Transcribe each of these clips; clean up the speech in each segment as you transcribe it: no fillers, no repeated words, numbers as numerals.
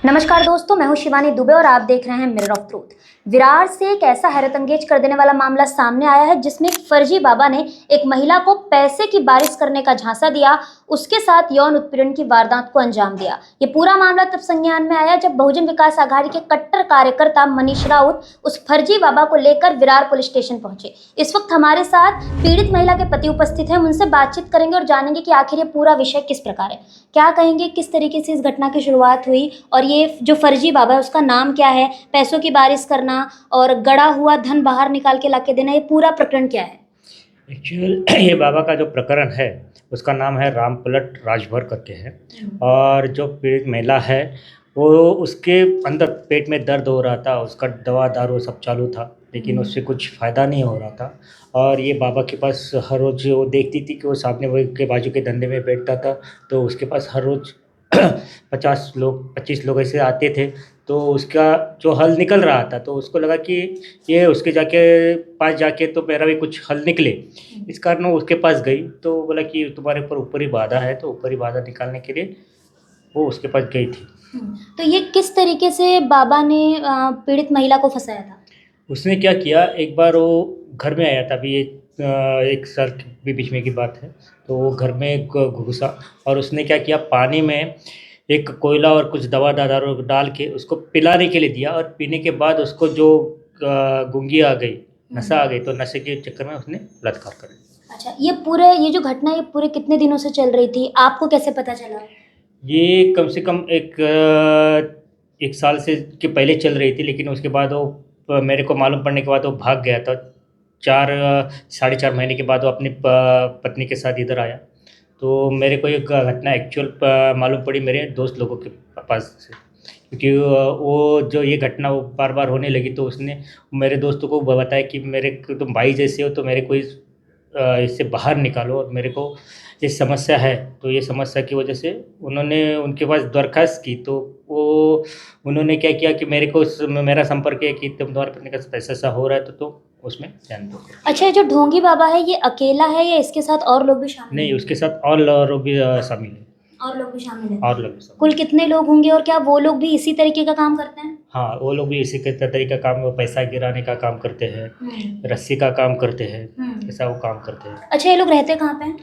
नमस्कार दोस्तों, मैं हूं शिवानी दुबे और आप देख रहे हैं मिरर ऑफ ट्रूथ। विरार से एक ऐसा हैरत अंगेज कर देने वाला मामला सामने आया है जिसमें एक फर्जी बाबा ने एक महिला को पैसे की बारिश करने का झांसा दिया, उसके साथ यौन उत्पीड़न की वारदात को अंजाम दिया। ये पूरा मामला तब संज्ञान में आया जब बहुजन विकास आघाड़ी के कट्टर कार्यकर्ता मनीष राउत उस फर्जी बाबा को लेकर विरार पुलिस स्टेशन पहुंचे। इस वक्त हमारे साथ पीड़ित महिला के पति उपस्थित हैं, उनसे बातचीत करेंगे और जानेंगे कि आखिर ये पूरा विषय किस प्रकार है। क्या कहेंगे, किस तरीके से इस घटना की शुरुआत हुई और ये जो फर्जी बाबा है उसका नाम क्या है, पैसों की बारिश करना और गड़ा हुआ धन बाहर निकाल के लाके देना, ये पूरा प्रकरण क्या है? एक्चुअल ये बाबा का जो प्रकरण है उसका नाम है रामपलट राजभर करके है। और जो पीड़ित महिला है वो उसके अंदर पेट में दर्द हो रहा था, उसका दवा दारू सब चालू था लेकिन उससे कुछ फ़ायदा नहीं हो रहा था। और ये बाबा के पास हर रोज़ वो देखती थी कि वो सामने वो के बाजू के धंधे में बैठता था, तो उसके पास हर रोज़ 25 लोग ऐसे आते थे, तो उसका जो हल निकल रहा था तो उसको लगा कि ये उसके पास जाके तो मेरा भी कुछ हल निकले। इस कारण वो उसके पास गई तो बोला कि तुम्हारे ऊपरी बाधा है, तो ऊपरी बाधा निकालने के लिए वो उसके पास गई थी। तो ये किस तरीके से बाबा ने पीड़ित महिला को फंसाया था? उसने क्या किया, एक बार वो घर में आया था, अभी ये 1 साल के बीच में की बात है। तो वो घर में घुसा और उसने क्या किया, पानी में एक कोयला और कुछ दवा दारू डाल के उसको पिलाने के लिए दिया और पीने के बाद उसको जो गूंगी आ गई, नशा आ गई, तो नशे के चक्कर में उसने बलात्कार कर दिया। अच्छा, ये जो घटना ये पूरे कितने दिनों से चल रही थी, आपको कैसे पता चला? ये कम से कम एक साल से के पहले चल रही थी, लेकिन उसके बाद वो मेरे को मालूम पड़ने के बाद वो भाग गया था। 4 साढ़े 4 महीने के बाद वो अपनी पत्नी के साथ इधर आया। तो मेरे को ये घटना एक्चुअल मालूम पड़ी मेरे दोस्त लोगों के पास से, क्योंकि वो जो ये घटना वो बार बार होने लगी तो उसने मेरे दोस्तों को बताया कि मेरे तुम भाई जैसे हो, तो मेरे को इससे बाहर निकालो और मेरे को ये समस्या है। तो ये समस्या की वजह से उन्होंने उनके पास दरख्वास्त की, तो वो उन्होंने क्या किया कि मेरा संपर्क किया कि तुम्हारे पत्नी का पैसा हो रहा है तो उसमें ध्यान दो। अच्छा, ये जो ढोंगी बाबा है ये अकेला है या इसके साथ और लोग भी शामिल नहीं, हैं? उसके साथ और लोग भी शामिल हैं। और लोग भी शामिल हैं? और लोग भी शामिल। कुल कितने लोग होंगे और क्या वो लोग भी इसी तरीके का काम करते हैं? हाँ, वो लोग भी इसी के तरीका काम, वो पैसा गिराने का काम करते हैं, रस्सी का काम करते हैं, ऐसा वो काम करते हैं। अच्छा, ये लोग रहते कहाँ पे हैं?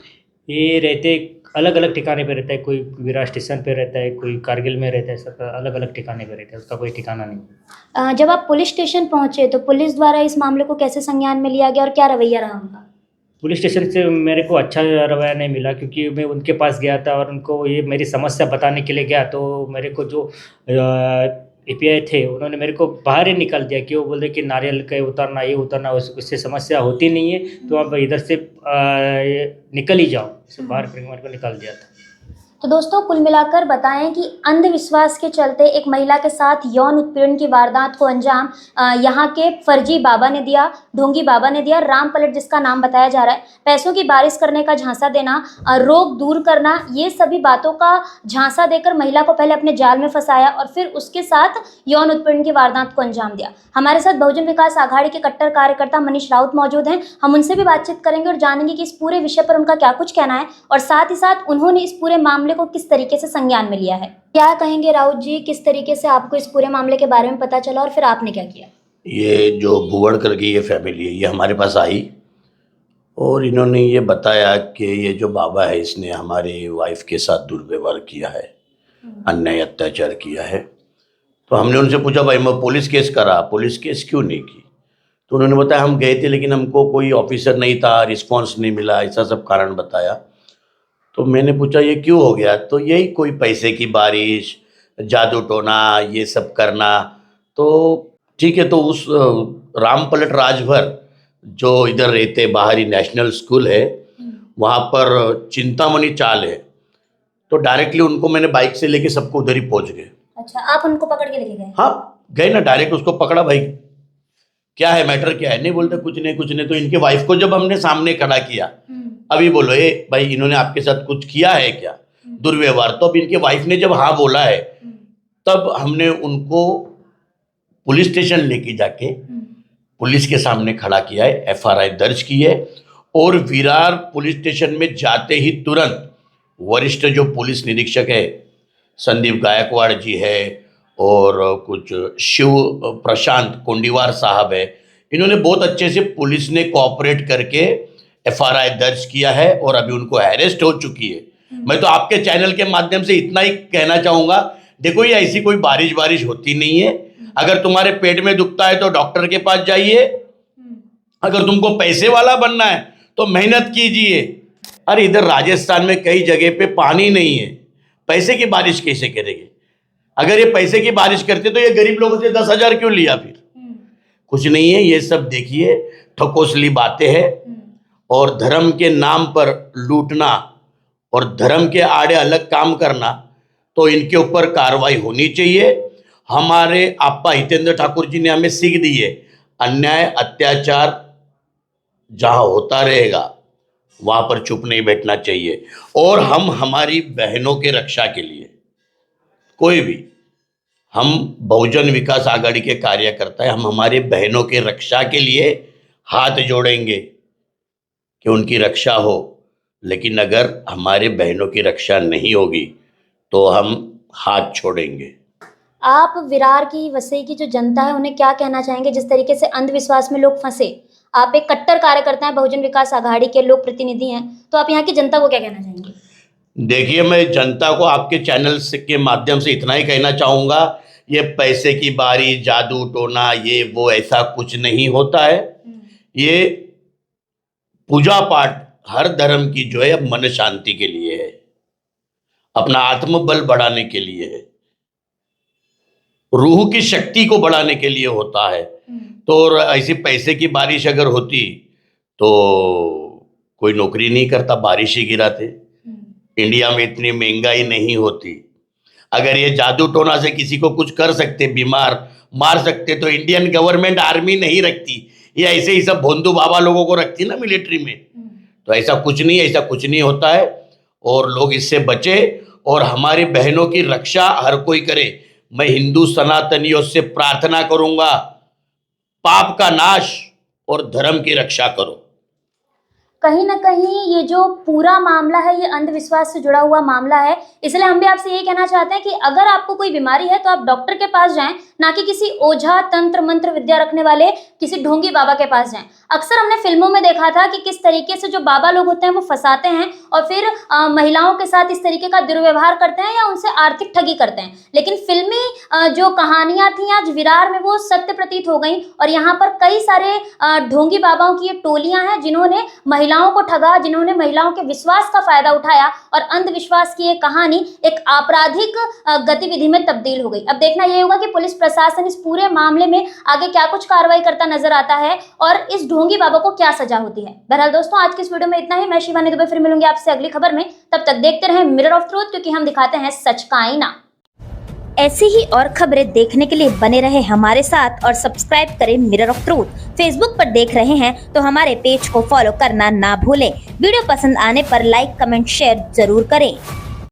ये रहते अलग अलग ठिकाने पे रहता है, कोई विरार स्टेशन पे रहता है, कोई कारगिल में रहता है, सब अलग अलग ठिकाने पे रहता है, उसका कोई ठिकाना नहीं। जब आप पुलिस स्टेशन पहुंचे तो पुलिस द्वारा इस मामले को कैसे संज्ञान में लिया गया और क्या रवैया रहा उनका? पुलिस स्टेशन से मेरे को अच्छा रवैया नहीं मिला, क्योंकि मैं उनके पास गया था और उनको ये मेरी समस्या बताने के लिए गया, तो मेरे को जो API थे उन्होंने मेरे को बाहर ही निकाल दिया कि वो बोले कि नारियल का उतारना, ये उतारना, उससे समस्या होती नहीं है, तो आप इधर से निकल ही जाओ, से बाहर मेरे को निकाल दिया था। तो दोस्तों, कुल मिलाकर बताएं कि अंधविश्वास के चलते एक महिला के साथ यौन उत्पीड़न की वारदात को अंजाम यहाँ के फर्जी बाबा ने दिया, ढोंगी बाबा ने दिया। रामपलट जिसका नाम बताया जा रहा है, पैसों की बारिश करने का झांसा देना, रोग दूर करना, ये सभी बातों का झांसा देकर महिला को पहले अपने जाल में फंसाया और फिर उसके साथ यौन उत्पीड़न की वारदात को अंजाम दिया। हमारे साथ बहुजन विकास आघाड़ी के कट्टर कार्यकर्ता मनीष राउत मौजूद हैं, हम उनसे भी बातचीत करेंगे और जानेंगे कि इस पूरे विषय पर उनका क्या कुछ कहना है और साथ ही साथ उन्होंने इस पूरे मामले को किस तरीके से संज्ञान में लिया है। क्या कहेंगे राउत जी, किस तरीके से आपको इस पूरे मामले के बारे में पता चला और फिर आपने क्या किया? ये जो भुवड़कर की ये फैमिली है, ये हमारे पास आई और इन्होंने ये बताया कि ये जो बाबा है इसने हमारी वाइफ के साथ दुर्व्यवहार किया है, अन्याय अत्याचार किया है। तो हमने उनसे पूछा, भाई मैं पुलिस केस करा, पुलिस केस क्यों नहीं की? तो उन्होंने बताया हम गए थे लेकिन हमको कोई ऑफिसर नहीं था, रिस्पॉन्स नहीं मिला, ऐसा सब कारण बताया। तो मैंने पूछा ये क्यों हो गया? तो यही कोई पैसे की बारिश, जादू टोना, ये सब करना। तो ठीक है, तो उस रामपलट राजभर जो इधर रहते बाहरी नेशनल स्कूल है, वहाँ पर चिंतामणि चाल है, तो डायरेक्टली उनको मैंने बाइक से लेके सबको उधर ही पहुँच गए। अच्छा, आप उनको पकड़ के लेके गए? हाँ, गए ना, डायरेक्ट उसको पकड़ा, भाई क्या है मैटर, क्या है? नहीं बोलते कुछ नहीं। तो इनके वाइफ को जब हमने सामने खड़ा किया, अभी बोलो ए भाई इन्होंने आपके साथ कुछ किया है क्या दुर्व्यवहार? तो अब इनके वाइफ ने जब हाँ बोला है तब हमने उनको पुलिस स्टेशन लेके जाके पुलिस के सामने खड़ा किया है, FRI दर्ज की है। और विरार पुलिस स्टेशन में जाते ही तुरंत वरिष्ठ जो पुलिस निरीक्षक है संदीप गायकवाड़ जी है और कुछ शिव प्रशांत कोंडीवार साहब है, इन्होंने बहुत अच्छे से पुलिस ने कोऑपरेट करके FRI दर्ज किया है और अभी उनको अरेस्ट हो चुकी है। मैं तो आपके चैनल के माध्यम से इतना ही कहना चाहूँगा, देखो ये ऐसी कोई बारिश होती नहीं है। अगर तुम्हारे पेट में दुखता है तो डॉक्टर के पास जाइए, अगर तुमको पैसे वाला बनना है तो मेहनत कीजिए। अरे इधर राजस्थान में कई जगह पे पानी नहीं है, पैसे की बारिश कैसे करेंगे? अगर ये पैसे की बारिश करते तो ये गरीब लोगों से 10,000 क्यों लिया? फिर कुछ नहीं है, ये सब देखिए ठकोसली बातें हैं और धर्म के नाम पर लूटना और धर्म के आड़े अलग काम करना, तो इनके ऊपर कार्रवाई होनी चाहिए। हमारे आपा हितेंद्र ठाकुर जी ने हमें सीख दी है, अन्याय अत्याचार जहां होता रहेगा वहां पर चुप नहीं बैठना चाहिए। और हम हमारी बहनों के रक्षा के लिए कोई भी, हम बहुजन विकास आघाड़ी के कार्यकर्ता है, हम हमारे बहनों के रक्षा के लिए हाथ जोड़ेंगे कि उनकी रक्षा हो। लेकिन अगर हमारे बहनों की रक्षा नहीं होगी तो हम हाथ छोड़ेंगे। आप विरार की वसई की जो जनता है उन्हें क्या कहना चाहेंगे जिस तरीके से अंधविश्वास में लोग फंसे? आप एक कट्टर कार्यकर्ता हैं, बहुजन विकास आघाड़ी के लोक प्रतिनिधि हैं, तो आप यहाँ की जनता को क्या कहना चाहेंगे? देखिए, मैं जनता को आपके चैनल के माध्यम से इतना ही कहना चाहूँगा, ये पैसे की बारी, जादू टोना, ये वो ऐसा कुछ नहीं होता है। ये पूजा पाठ हर धर्म की जो है मन शांति के लिए है, अपना आत्मबल बढ़ाने के लिए है, रूह की शक्ति को बढ़ाने के लिए होता है। तो ऐसी पैसे की बारिश अगर होती तो कोई नौकरी नहीं करता, बारिश ही गिराते। इंडिया में इतनी महंगाई नहीं होती। अगर ये जादू टोना से किसी को कुछ कर सकते, बीमार मार सकते, तो इंडियन गवर्नमेंट आर्मी नहीं रखती, ये ऐसे ही सब भोंदू बाबा लोगों को रखती ना मिलिट्री में। तो ऐसा कुछ नहीं, ऐसा कुछ नहीं होता है और लोग इससे बचे और हमारी बहनों की रक्षा हर कोई करे। मैं हिंदू सनातनियों से प्रार्थना करूंगा, पाप का नाश और धर्म की रक्षा करो। कहीं ना कहीं ये जो पूरा मामला है ये अंधविश्वास से जुड़ा हुआ मामला है, इसलिए हम भी आपसे ये कहना चाहते हैं कि अगर आपको कोई बीमारी है तो आप डॉक्टर के पास जाएं, ना कि किसी ओझा तंत्र मंत्र विद्या रखने वाले किसी ढोंगी बाबा के पास जाएं। अक्सर हमने फिल्मों में देखा था कि किस तरीके से जो बाबा लोग होते हैं वो फंसाते हैं और फिर महिलाओं के साथ इस तरीके का दुर्व्यवहार करते हैं या उनसे आर्थिक ठगी करते हैं। लेकिन फिल्मी जो कहानियां थी आज विरार में वो सत्य प्रतीत हो गई और यहाँ पर कई सारे ढोंगी बाबाओं की ये टोलियां हैं जिन्होंने महिलाओं को ठगा, जिन्होंने महिलाओं के विश्वास का फायदा उठाया और अंधविश्वास की ये कहानी एक आपराधिक गतिविधि में तब्दील हो गई। अब देखना ये होगा कि पुलिस प्रशासन इस पूरे मामले में आगे क्या कुछ कार्रवाई करता नजर आता है और इस ढोंगी बाबा को क्या सजा होती है। बहरहाल दोस्तों, आज की इस वीडियो में इतना ही। मैं शिवानी दुबे फिर मिलूंगी आपसे अगली खबर में। तब तक देखते रहें मिरर ऑफ ट्रूथ, क्योंकि हम दिखाते हैं सच का आईना। ऐसी ही और खबरें देखने के लिए बने रहे हमारे साथ और सब्सक्राइब करें मिरर ऑफ ट्रूथ। फेसबुक पर देख रहे हैं तो हमारे पेज को फॉलो करना ना भूलें। वीडियो पसंद आने पर लाइक, कमेंट, शेयर जरूर करें।